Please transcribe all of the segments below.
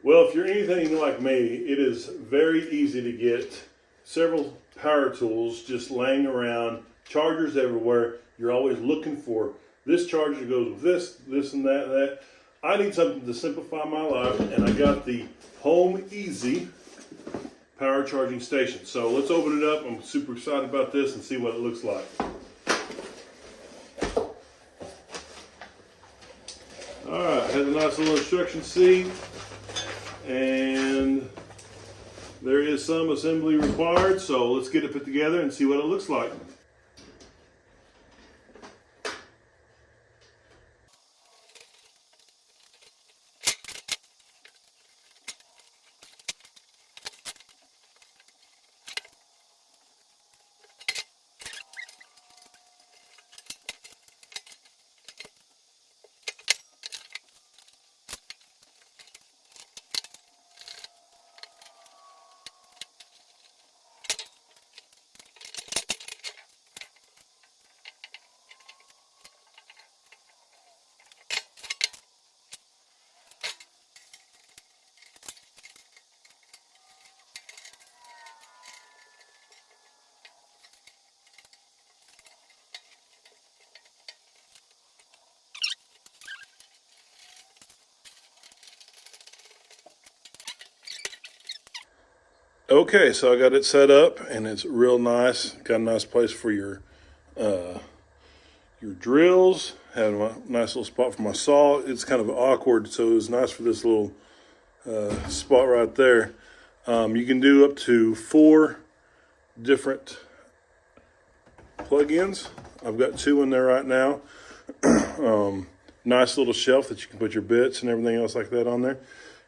Well, if you're anything like me, it is very easy to get several power tools just laying around, chargers everywhere. You're always looking for this charger goes with this and that. I need something to simplify my life, and I got the HOEMASY power charging station. So let's open it up. I'm super excited about this and see what it looks like. All right, has a nice little instruction sheet, and there is some assembly required. So let's get it put together and see what it looks like. Okay, so I got it set up, and it's real nice. Got a nice place for your drills. Had a nice little spot for my saw. It's kind of awkward, so it was nice for this little spot right there. You can do up to 4 different plug-ins. I've got 2 in there right now. Nice little shelf that you can put your bits and everything else like that on there.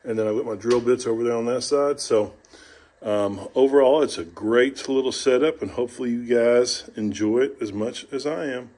And then I've got my drill bits over there on that side. So overall, it's a great little setup, and hopefully you guys enjoy it as much as I am.